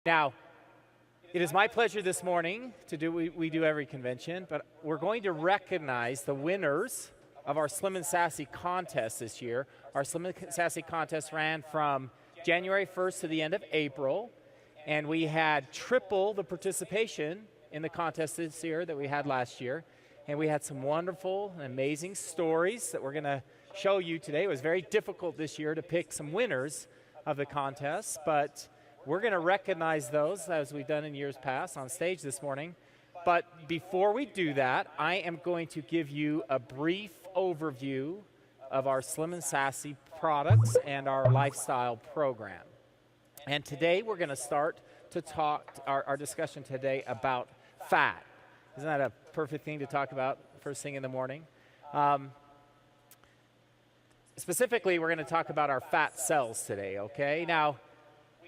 Now, it is my pleasure this morning to do what we do every convention, but we're going to recognize the winners of our Slim and Sassy contest this year. Our Slim and Sassy contest ran from January 1st to the end of April, and we had triple the participation in the contest this year that we had last year. And we had some wonderful and amazing stories that we're going to show you today. It was very difficult this year to pick some winners of the contest, but we're going to recognize those as we've done in years past on stage this morning. But before we do that, I am going to give you a brief overview of our Slim and Sassy products and our lifestyle program. And today we're going to start to talk our discussion today about fat. Isn't that a perfect thing to talk about first thing in the morning? Specifically, we're going to talk about our fat cells today, okay? Now,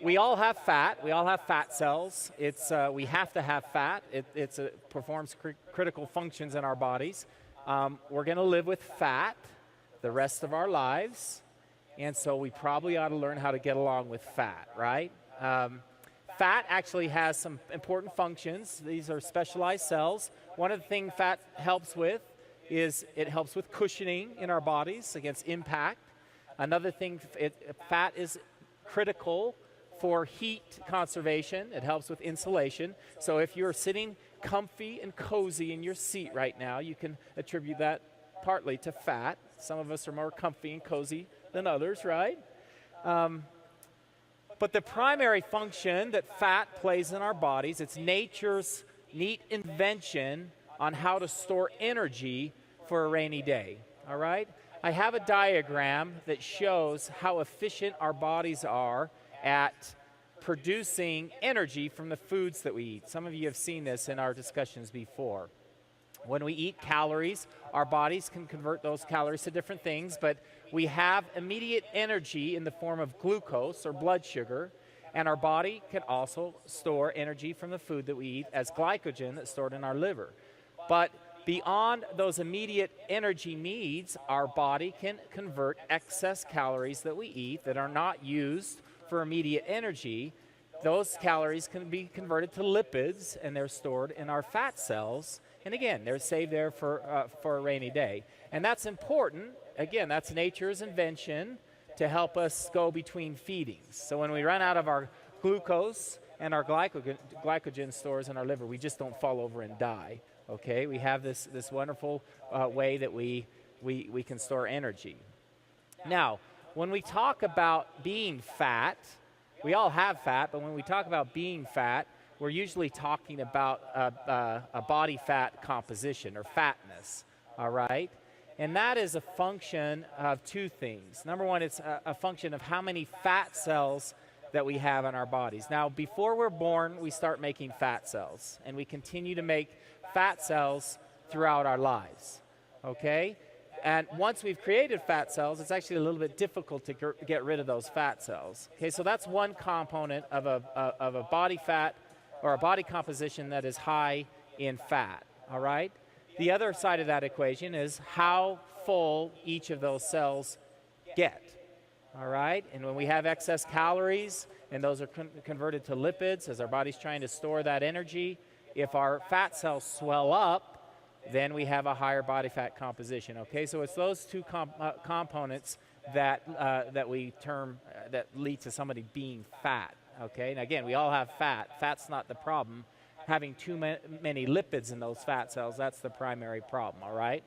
we all have fat. We all have fat cells. We have to have fat. It performs critical functions in our bodies. We're going to live with fat the rest of our lives, and so we probably ought to learn how to get along with fat, right? Fat actually has some important functions. These are specialized cells. One of the things fat helps with is it helps with cushioning in our bodies against impact. Another thing, fat is critical for heat conservation. It helps with insulation. So if you're sitting comfy and cozy in your seat right now, you can attribute that partly to fat. Some of us are more comfy and cozy than others, right? But the primary function that fat plays in our bodies, it's nature's neat invention on how to store energy for a rainy day, all right? I have a diagram that shows how efficient our bodies are at producing energy from the foods that we eat. Some of you have seen this in our discussions before. When we eat calories, our bodies can convert those calories to different things, but we have immediate energy in the form of glucose or blood sugar, and our body can also store energy from the food that we eat as glycogen that's stored in our liver. But beyond those immediate energy needs, our body can convert excess calories that we eat that are not used for immediate energy. Those calories can be converted to lipids, and they're stored in our fat cells. And again, they're saved there for a rainy day. And that's important. Again, that's nature's invention to help us go between feedings. So when we run out of our glucose and our glycogen stores in our liver, we just don't fall over and die. Okay, we have this wonderful way that we can store energy. Now, when we talk about being fat, we all have fat, but when we talk about being fat, we're usually talking about a body fat composition or fatness, all right? And that is a function of two things. Number one, it's a function of how many fat cells that we have in our bodies. Now, before we're born, we start making fat cells, and we continue to make fat cells throughout our lives, okay? And once we've created fat cells, it's actually a little bit difficult to get rid of those fat cells. Okay, so that's one component of a body fat or a body composition that is high in fat, all right? The other side of that equation is how full each of those cells get, all right? And when we have excess calories and those are converted to lipids as our body's trying to store that energy, if our fat cells swell up, then we have a higher body fat composition, okay? So it's those two components that we term, that lead to somebody being fat, okay? And again, we all have fat. Fat's not the problem. Having too many lipids in those fat cells, that's the primary problem, all right?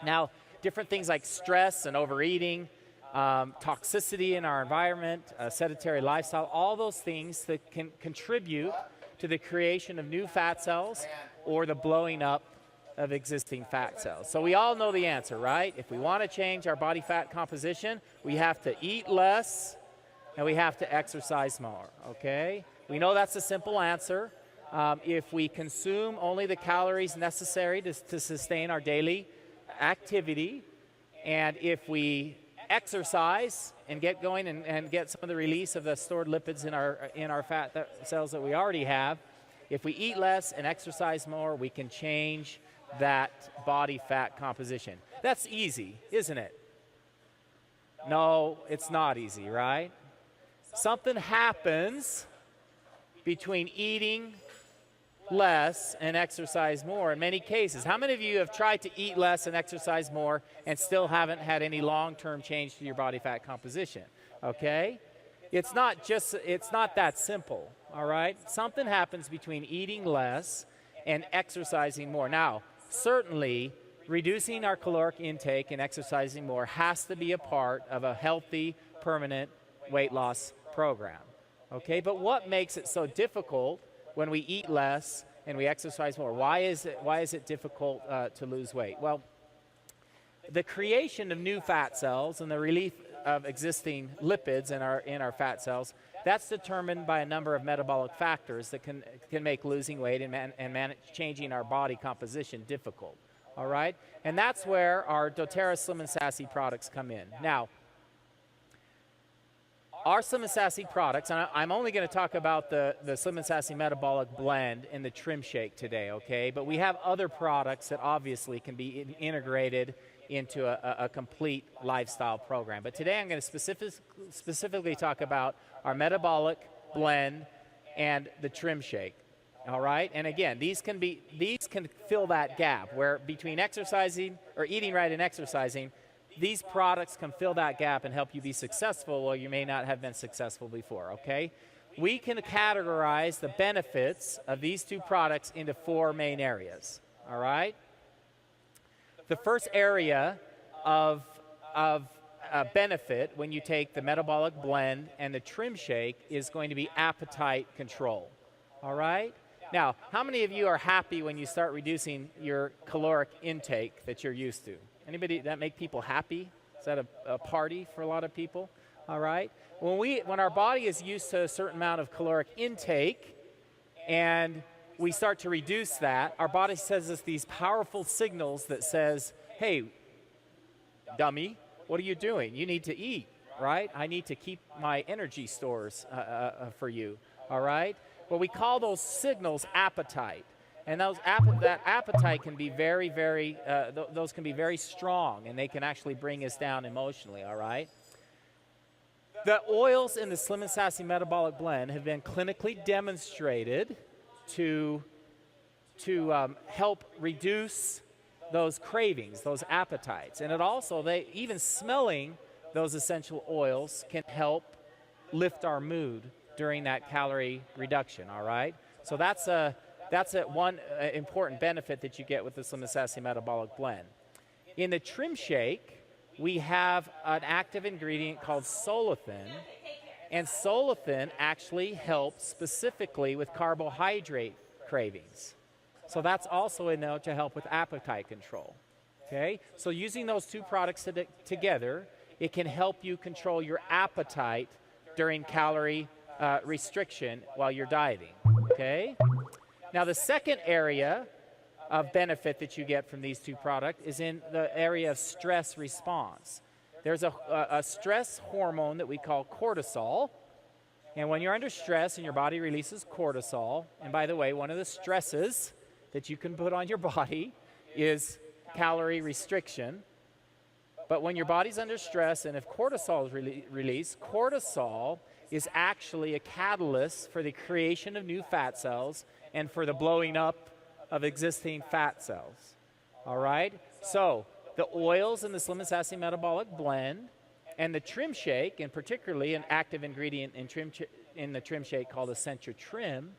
Now, different things like stress and overeating, toxicity in our environment, sedentary lifestyle, all those things that can contribute to the creation of new fat cells or the blowing up of existing fat cells. So we all know the answer, right? If we want to change our body fat composition, we have to eat less and we have to exercise more, okay? We know that's a simple answer. If we consume only the calories necessary to sustain our daily activity, and if we exercise and get going and get some of the release of the stored lipids in our fat cells that we already have, if we eat less and exercise more, we can change that body fat composition. That's easy, isn't it? No, it's not easy, right? Something happens between eating less and exercise more in many cases. How many of you have tried to eat less and exercise more and still haven't had any long-term change to your body fat composition? Okay? It's not that simple, all right? Something happens between eating less and exercising more. Now, certainly, reducing our caloric intake and exercising more has to be a part of a healthy, permanent weight loss program, okay? But what makes it so difficult when we eat less and we exercise more? Why is it difficult to lose weight? Well, the creation of new fat cells and the relief of existing lipids in our fat cells, that's determined by a number of metabolic factors that can make losing weight and changing our body composition difficult. All right? And that's where our doTERRA Slim and Sassy products come in. Now, our Slim and Sassy products, and I'm only going to talk about the Slim and Sassy Metabolic Blend in the Trim Shake today, okay? But we have other products that obviously can be integrated into a complete lifestyle program. But today I'm going to specifically talk about our Metabolic Blend and the Trim Shake. All right, and again, these can fill that gap where between exercising or eating right and exercising, these products can fill that gap and help you be successful where you may not have been successful before. Okay, we can categorize the benefits of these two products into four main areas. All right, the first area of benefit when you take the Metabolic Blend and the Trim Shake is going to be appetite control. All right. Now, how many of you are happy when you start reducing your caloric intake that you're used to? Anybody that make people happy? Is that a party for a lot of people? All right. When our body is used to a certain amount of caloric intake and we start to reduce that, our body sends us these powerful signals that says, hey, dummy, what are you doing? You need to eat, right? I need to keep my energy stores for you, all right? Well, we call those signals appetite, and that appetite can be those can be very strong, and they can actually bring us down emotionally. All right. The oils in the Slim and Sassy Metabolic Blend have been clinically demonstrated to help reduce those cravings, those appetites, and even smelling those essential oils can help lift our mood during that calorie reduction, all right? So that's one important benefit that you get with the Slim and Sassy Metabolic Blend. In the Trim Shake, we have an active ingredient called solathin, and solathin actually helps specifically with carbohydrate cravings. So that's also a note to help with appetite control, okay? So using those two products together, it can help you control your appetite during calorie restriction while you're dieting, okay? Now, the second area of benefit that you get from these two products is in the area of stress response. There's a stress hormone that we call cortisol, and when you're under stress and your body releases cortisol, and by the way, one of the stresses that you can put on your body is calorie restriction. But when your body's under stress and if cortisol is released, cortisol is actually a catalyst for the creation of new fat cells and for the blowing up of existing fat cells. All right? So the oils in the Slim and Sassy Metabolic Blend and the Trim Shake, and particularly an active ingredient in the Trim Shake called Essentia Trim,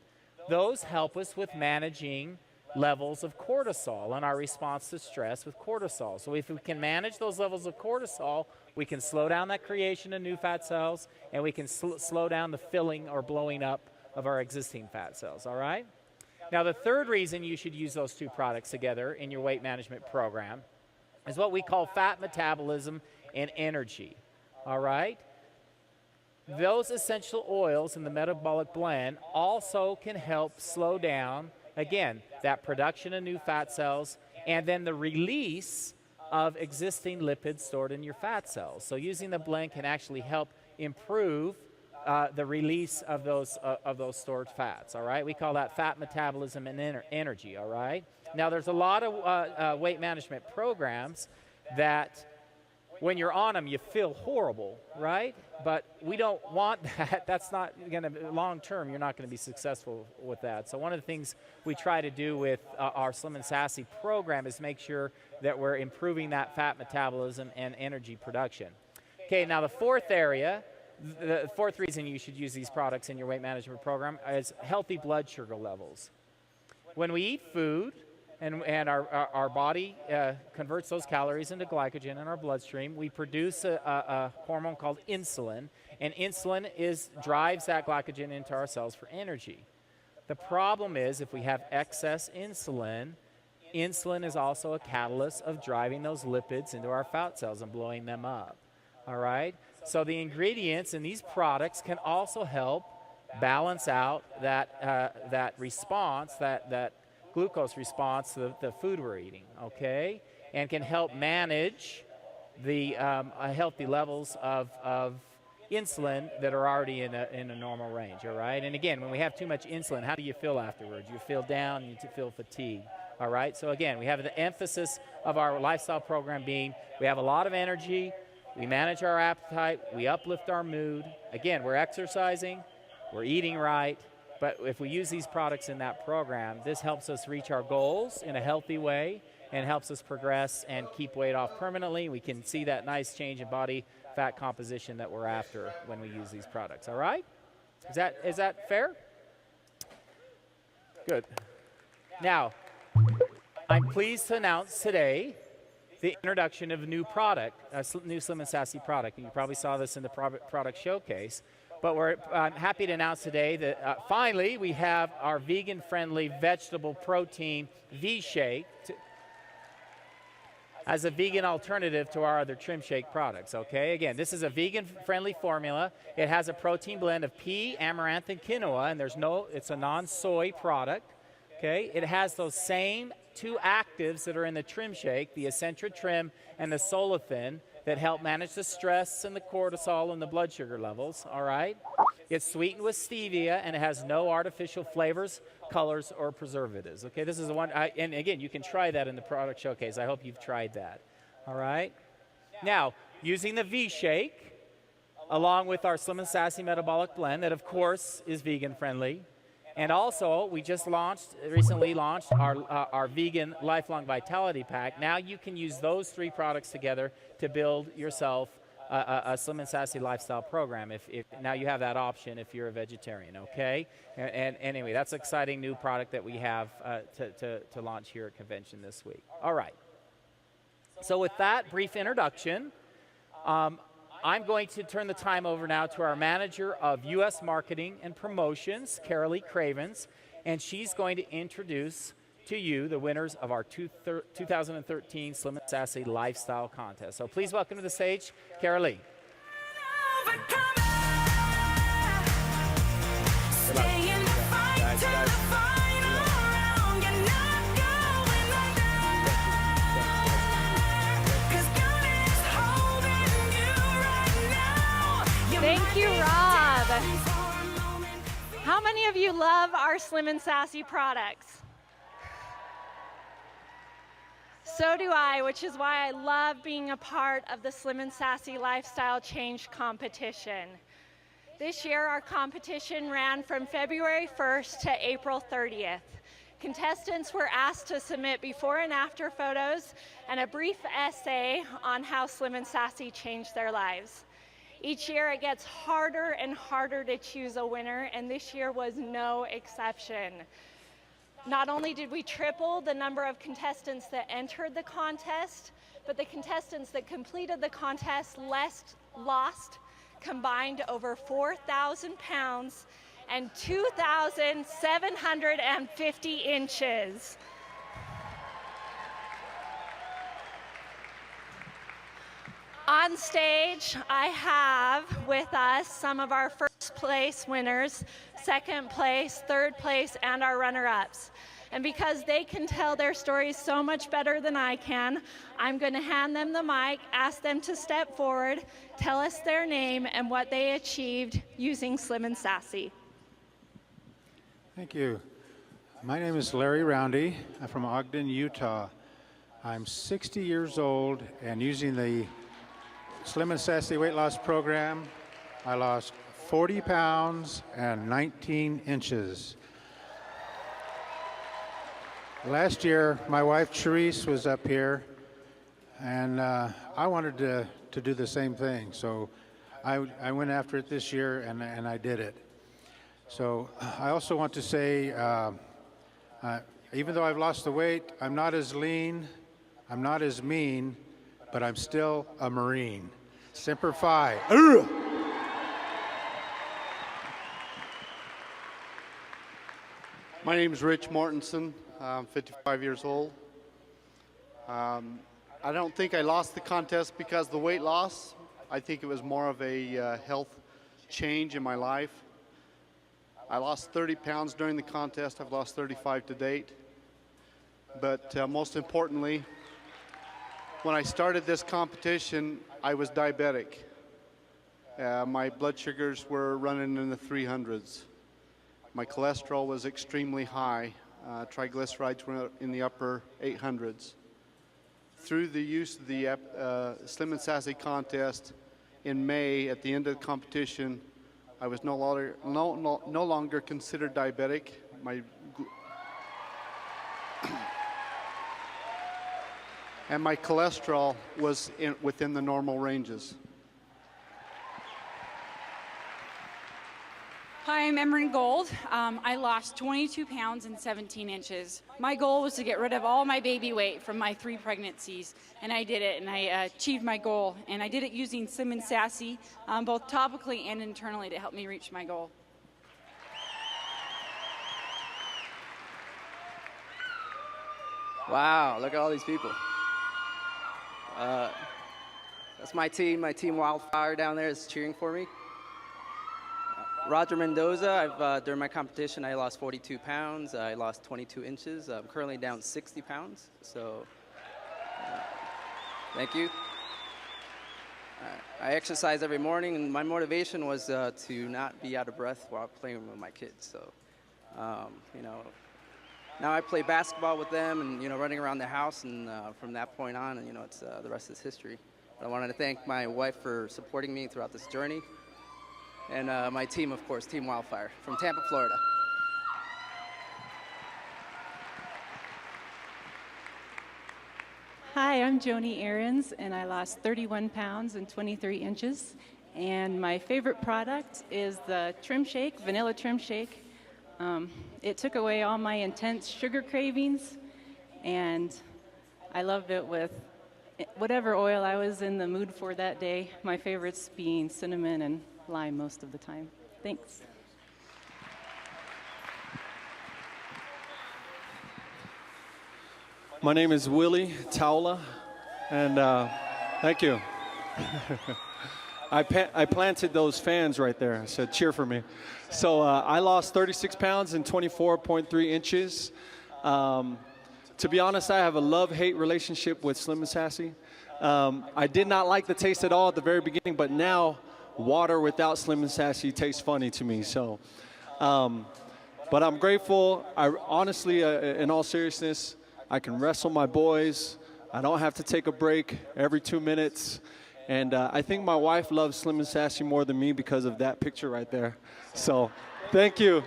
those help us with managing levels of cortisol and our response to stress with cortisol. So if we can manage those levels of cortisol, we can slow down that creation of new fat cells, and we can slow down the filling or blowing up of our existing fat cells, all right? Now, the third reason you should use those two products together in your weight management program is what we call fat metabolism and energy, all right? Those essential oils in the Metabolic Blend also can help slow down, again, that production of new fat cells and then the release of existing lipids stored in your fat cells. So using the blend can actually help improve the release of those stored fats, all right? We call that fat metabolism and energy, all right? Now, there's a lot of weight management programs that when you're on them, you feel horrible, right? But we don't want that. That's not going to, long term, you're not going to be successful with that. So one of the things we try to do with our Slim and Sassy program is make sure that we're improving that fat metabolism and energy production. Okay, now the fourth area, the fourth reason you should use these products in your weight management program is healthy blood sugar levels. When we eat food, and our body converts those calories into glycogen in our bloodstream, we produce a hormone called insulin, and insulin drives that glycogen into our cells for energy. The problem is if we have excess insulin, insulin is also a catalyst of driving those lipids into our fat cells and blowing them up, all right? So the ingredients in these products can also help balance out that response, that glucose response to the food we're eating, okay? And can help manage the healthy levels of insulin that are already in a normal range, all right? And again, when we have too much insulin, how do you feel afterwards? You feel down, you feel fatigued, all right? So again, we have the emphasis of our lifestyle program being we have a lot of energy, we manage our appetite, we uplift our mood. Again, we're exercising, we're eating right, but if we use these products in that program, this helps us reach our goals in a healthy way and helps us progress and keep weight off permanently. We can see that nice change in body fat composition that we're after when we use these products, all right? Is that fair? Good. Now, I'm pleased to announce today the introduction of a new product, a new Slim and Sassy product. You probably saw this in the product showcase. But I'm happy to announce today that finally we have our vegan-friendly vegetable protein V-Shake as a vegan alternative to our other Trim Shake products, okay? Again, this is a vegan-friendly formula. It has a protein blend of pea, amaranth, and quinoa, and it's a non-soy product, okay? It has those same two actives that are in the Trim Shake, the Essentra Trim and the Solathin, that help manage the stress and the cortisol and the blood sugar levels, all right? It's sweetened with stevia, and it has no artificial flavors, colors, or preservatives, okay? This is the one, and again, you can try that in the product showcase. I hope you've tried that, all right? Now, using the V-Shake, along with our Slim and Sassy Metabolic Blend, that of course is vegan-friendly, and also, we just recently launched our vegan lifelong vitality pack. Now you can use those three products together to build yourself a Slim and Sassy lifestyle program. If now you have that option if you're a vegetarian, okay? And anyway, that's an exciting new product that we have to launch here at convention this week. All right. So with that brief introduction, I'm going to turn the time over now to our manager of U.S. Marketing and Promotions, Carolee Cravens, and she's going to introduce to you the winners of our 2013 Slim and Sassy Lifestyle Contest. So please welcome to the stage, Carolee. Thank you, Rob. How many of you love our Slim and Sassy products? So do I, which is why I love being a part of the Slim and Sassy Lifestyle Change Competition. This year, our competition ran from February 1st to April 30th. Contestants were asked to submit before and after photos and a brief essay on how Slim and Sassy changed their lives. Each year it gets harder and harder to choose a winner, and this year was no exception. Not only did we triple the number of contestants that entered the contest, but the contestants that completed the contest lost combined over 4,000 pounds and 2,750 inches. On stage, I have with us some of our first place winners, second place, third place, and our runner-ups. And because they can tell their stories so much better than I can, I'm going to hand them the mic, ask them to step forward, tell us their name and what they achieved using Slim and Sassy. Thank you. My name is Larry Roundy. I'm from Ogden, Utah. I'm 60 years old and using the Slim and Sassy weight loss program, I lost 40 pounds and 19 inches. Last year, my wife Therese was up here, and I wanted to do the same thing. So I went after it this year, and I did it. So I also want to say, even though I've lost the weight, I'm not as lean, I'm not as mean, but I'm still a Marine. Semper Fi. My name is Rich Mortensen. I'm 55 years old. I don't think I lost the contest because of the weight loss. I think it was more of a health change in my life. I lost 30 pounds during the contest. I've lost 35 to date. But most importantly, when I started this competition, I was diabetic. My blood sugars were running in the 300s. My cholesterol was extremely high. Triglycerides were in the upper 800s. Through the use of the Slim and Sassy contest in May, at the end of the competition, I was no longer considered diabetic. And my cholesterol was within the normal ranges. Hi, I'm Emery Gold. I lost 22 pounds and 17 inches. My goal was to get rid of all my baby weight from my 3 pregnancies, and I did it, and I achieved my goal. And I did it using Slim and Sassy, both topically and internally, to help me reach my goal. Wow, look at all these people. That's my team Wildfire down there is cheering for me. Roger Mendoza, during my competition, I lost 42 pounds. I lost 22 inches. I'm currently down 60 pounds, so thank you. I exercise every morning, and my motivation was to not be out of breath while playing with my kids. So, now I play basketball with them and, running around the house, and from that point on, it's the rest is history. But I wanted to thank my wife for supporting me throughout this journey. And my team, of course, Team Wildfire from Tampa, Florida. Hi, I'm Joni Ahrens, and I lost 31 pounds and 23 inches. And my favorite product is the Trim Shake, Vanilla Trim Shake. It took away all my intense sugar cravings, and I loved it with whatever oil I was in the mood for that day. My favorites being cinnamon and lime most of the time. Thanks. My name is Willie Taula, and thank you. I planted those fans right there. I said, cheer for me. So I lost 36 pounds and 24.3 inches. To be honest, I have a love-hate relationship with Slim and Sassy. I did not like the taste at all at the very beginning, but now water without Slim and Sassy tastes funny to me. So, but I'm grateful. I honestly, in all seriousness, I can wrestle my boys. I don't have to take a break every 2 minutes. And I think my wife loves Slim and Sassy more than me because of that picture right there. So, thank you.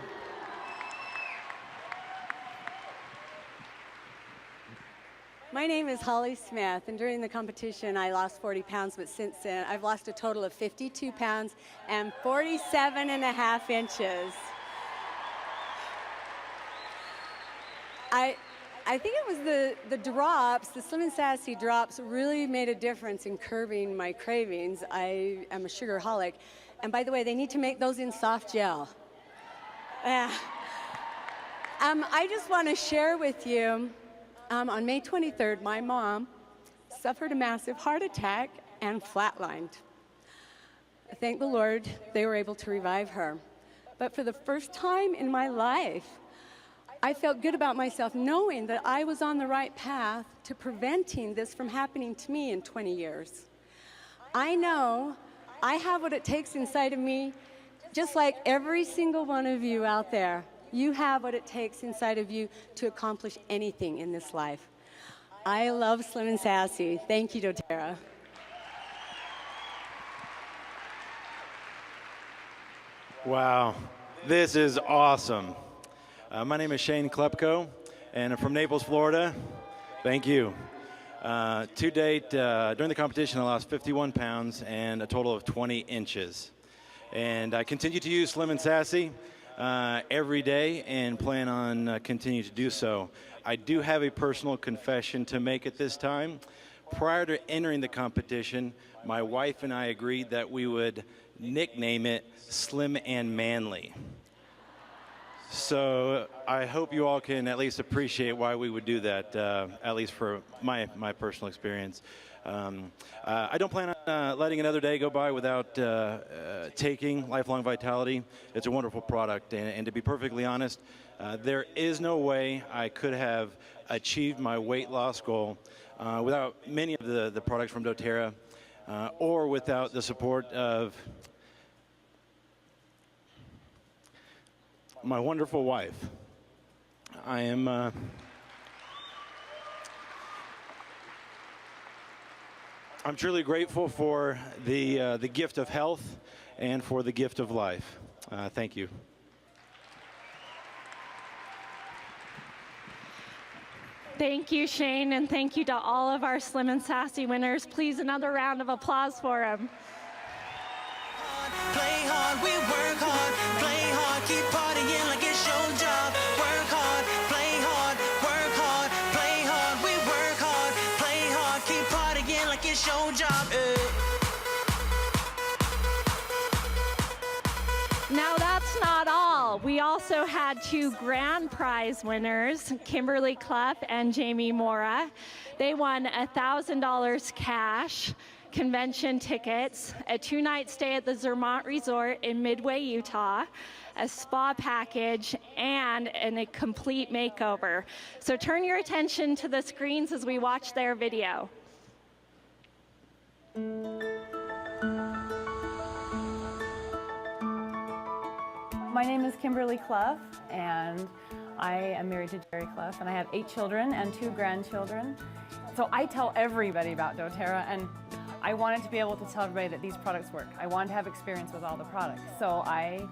My name is Holly Smith, and during the competition I lost 40 pounds, but since then I've lost a total of 52 pounds and 47 and a half inches. I think it was the drops, the Slim and Sassy drops really made a difference in curbing my cravings. I am a sugarholic. And by the way, they need to make those in soft gel. I just want to share with you, on May 23rd, my mom suffered a massive heart attack and flatlined. Thank the Lord, they were able to revive her. But for the first time in my life, I felt good about myself knowing that I was on the right path to preventing this from happening to me in 20 years. I know I have what it takes inside of me, just like every single one of you out there. You have what it takes inside of you to accomplish anything in this life. I love Slim and Sassy. Thank you, doTERRA. Wow, this is awesome. My name is Shane Klepko, and I'm from Naples, Florida. Thank you. To date, during the competition, I lost 51 pounds and a total of 20 inches. And I continue to use Slim and Sassy every day and plan on continuing to do so. I do have a personal confession to make at this time. Prior to entering the competition, my wife and I agreed that we would nickname it Slim and Manly. So I hope you all can at least appreciate why we would do that, at least for my personal experience. I don't plan on letting another day go by without taking Lifelong Vitality. It's a wonderful product, and to be perfectly honest, there is no way I could have achieved my weight loss goal without many of the products from doTERRA, or without the support of my wonderful wife. I am I'm truly grateful for the gift of health and for the gift of life. Thank you. Thank you, Shane, and thank you to all of our Slim and Sassy winners. Please, another round of applause for them. Play hard, we work hard, play hard, keep partying like it's your job. Work hard, play hard, work hard, play hard, we work hard, play hard, keep partying like it's your job. Now that's not all. We also had two grand prize winners, Kimberly Clough and Jamie Mora. They won $1,000 cash, convention tickets, a 2-night stay at the Zermatt Resort in Midway, Utah, a spa package, and a complete makeover. So turn your attention to the screens as we watch their video. My name is Kimberly Clough, and I am married to Jerry Clough, and I have 8 children and 2 grandchildren. So I tell everybody about doTERRA, and I wanted to be able to tell everybody that these products work. I wanted to have experience with all the products. So I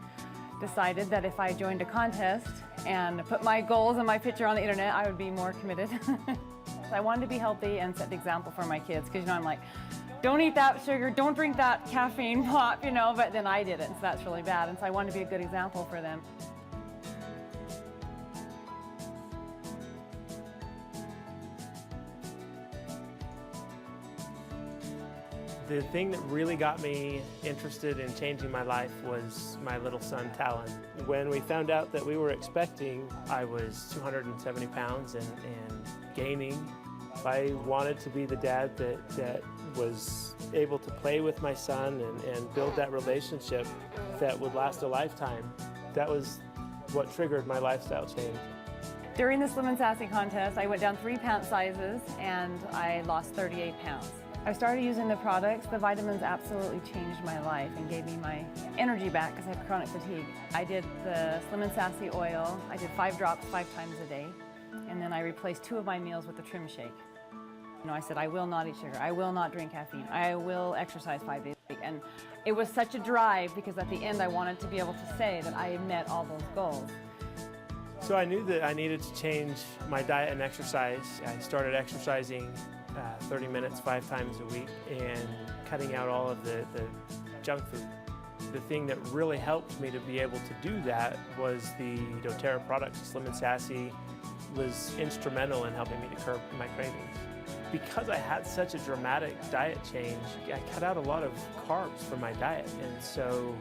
decided that if I joined a contest and put my goals and my picture on the internet, I would be more committed. I wanted to be healthy and set the example for my kids, because I'm like, don't eat that sugar, don't drink that caffeine pop, but then I did it, and so that's really bad. And so I wanted to be a good example for them. The thing that really got me interested in changing my life was my little son, Talon. When we found out that we were expecting, I was 270 pounds and gaining. I wanted to be the dad that was able to play with my son and build that relationship that would last a lifetime. That was what triggered my lifestyle change. During the Slim and Sassy contest, I went down 3 pant sizes and I lost 38 pounds. I started using the products. The vitamins absolutely changed my life and gave me my energy back because I have chronic fatigue. I did the Slim and Sassy oil. I did 5 drops 5 times a day. And then I replaced 2 of my meals with the Trim Shake. I said, I will not eat sugar. I will not drink caffeine. I will exercise 5 days a week. And it was such a drive because at the end I wanted to be able to say that I met all those goals. So I knew that I needed to change my diet and exercise. I started exercising 30 minutes 5 times a week and cutting out all of the junk food. The thing that really helped me to be able to do that was the doTERRA products. Slim and Sassy was instrumental in helping me to curb my cravings. Because I had such a dramatic diet change, I cut out a lot of carbs from my diet, and so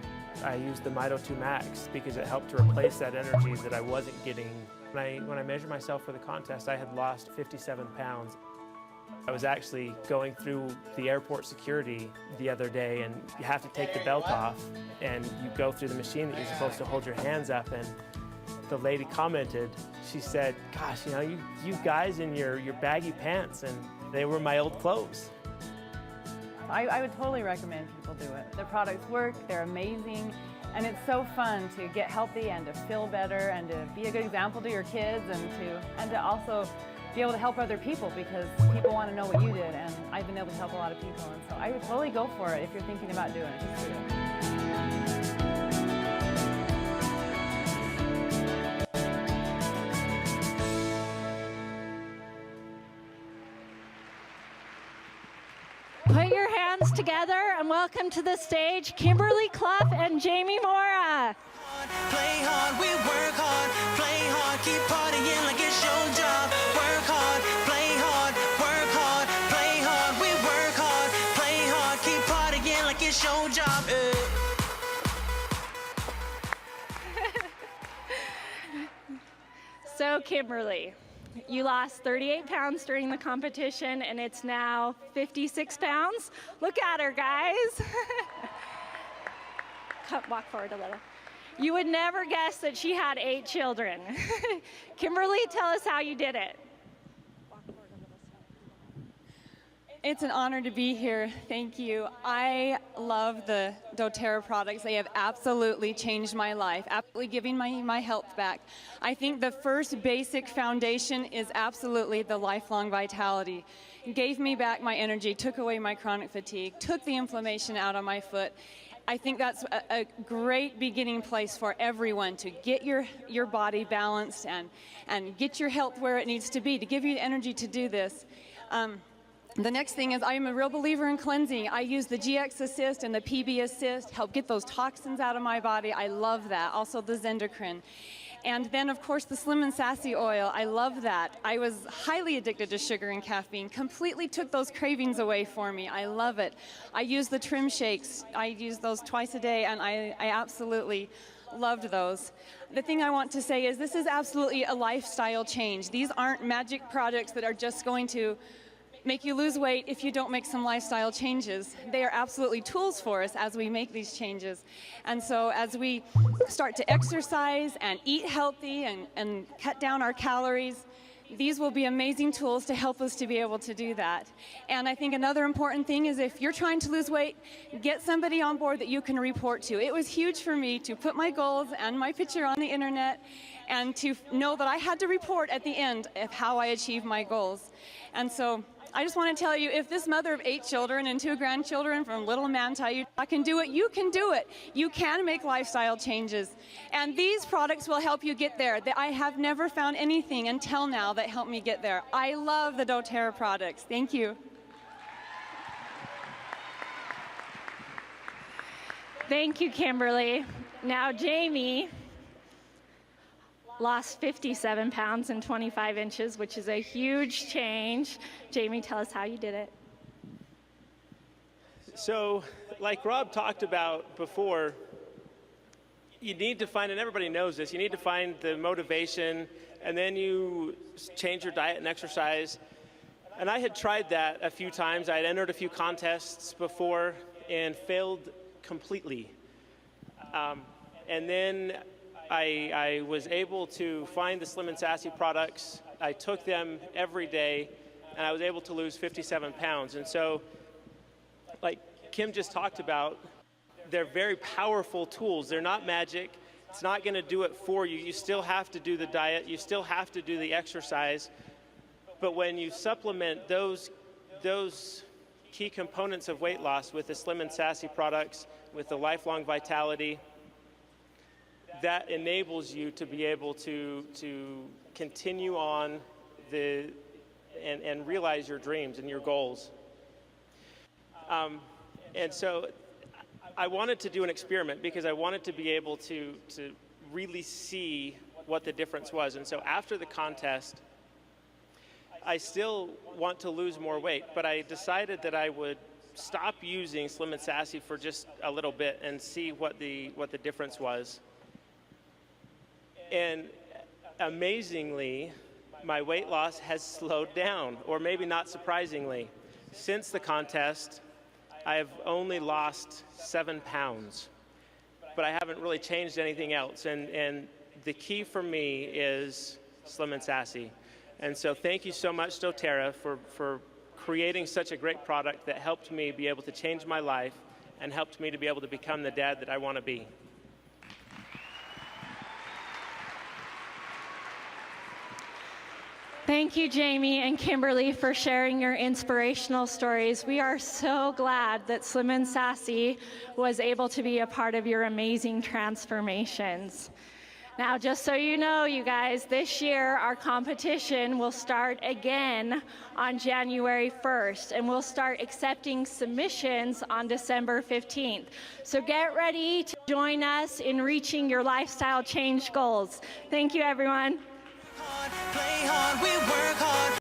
I used the Mito 2 Max because it helped to replace that energy that I wasn't getting. When I measured myself for the contest, I had lost 57 pounds. I was actually going through the airport security the other day, and you have to take the belt off, and you go through the machine that you're supposed to hold your hands up, and the lady commented, she said, gosh, you guys in your baggy pants, and they were my old clothes. I would totally recommend people do it. The products work, they're amazing, and it's so fun to get healthy and to feel better and to be a good example to your kids and to also be able to help other people, because people want to know what you did, and I've been able to help a lot of people, and so I would totally go for it if you're thinking about doing it. Just do it. Put your hands together and welcome to the stage Kimberly Clough and Jamie Mora. Play hard, we work hard, play hard, keep partying like it's your job. Work hard, play hard, work hard, play hard, we work hard, play hard, keep partying like it's your job. So Kimberly, you lost 38 pounds during the competition and it's now 56 pounds. Look at her, guys. Come, walk forward a little. You would never guess that she had 8 children. Kimberly, tell us how you did it. It's an honor to be here. Thank you. I love the doTERRA products. They have absolutely changed my life, absolutely giving my health back. I think the first basic foundation is absolutely the lifelong vitality. It gave me back my energy, took away my chronic fatigue, took the inflammation out of my foot. I think that's a great beginning place for everyone to get your body balanced and get your health where it needs to be, to give you the energy to do this. The next thing is I'm a real believer in cleansing. I use the GX Assist and the PB Assist, help get those toxins out of my body. I love that. Also the Zendocrine. And then, of course, the Slim and Sassy oil. I love that. I was highly addicted to sugar and caffeine. Completely took those cravings away for me. I love it. I use the Trim Shakes. I use those twice a day, and I absolutely loved those. The thing I want to say is this is absolutely a lifestyle change. These aren't magic products that are just going to make you lose weight if you don't make some lifestyle changes. They are absolutely tools for us as we make these changes. And so as we start to exercise and eat healthy and cut down our calories, these will be amazing tools to help us to be able to do that. And I think another important thing is if you're trying to lose weight, get somebody on board that you can report to. It was huge for me to put my goals and my picture on the internet and to know that I had to report at the end of how I achieved my goals. And so I just want to tell you, if this mother of 8 children and 2 grandchildren from Little Manti, Utah can do it, you can do it. You can make lifestyle changes. And these products will help you get there. I have never found anything until now that helped me get there. I love the doTERRA products. Thank you. Thank you, Kimberly. Now, Jamie lost 57 pounds and 25 inches, which is a huge change. Jamie, tell us how you did it. So, like Rob talked about before, you need to find, and everybody knows this, you need to find the motivation, and then you change your diet and exercise. And I had tried that a few times. I had entered a few contests before and failed completely. And then I was able to find the Slim and Sassy products. I took them every day, and I was able to lose 57 pounds. And so, like Kim just talked about, they're very powerful tools. They're not magic. It's not going to do it for you. You still have to do the diet. You still have to do the exercise. But when you supplement those key components of weight loss with the Slim and Sassy products, with the lifelong vitality, that enables you to be able to continue on and realize your dreams and your goals. And so I wanted to do an experiment because I wanted to be able to really see what the difference was. And so after the contest, I still want to lose more weight, but I decided that I would stop using Slim and Sassy for just a little bit and see what the difference was. And amazingly, my weight loss has slowed down, or maybe not surprisingly. Since the contest, I have only lost 7 pounds, but I haven't really changed anything else. And the key for me is Slim and Sassy. And so thank you so much, doTERRA, for creating such a great product that helped me be able to change my life and helped me to be able to become the dad that I want to be. Thank you, Jamie and Kimberly, for sharing your inspirational stories. We are so glad that Slim and Sassy was able to be a part of your amazing transformations. Now, just so you know, you guys, this year our competition will start again on January 1st, and we'll start accepting submissions on December 15th. So get ready to join us in reaching your lifestyle change goals. Thank you, everyone. Play hard, we work hard.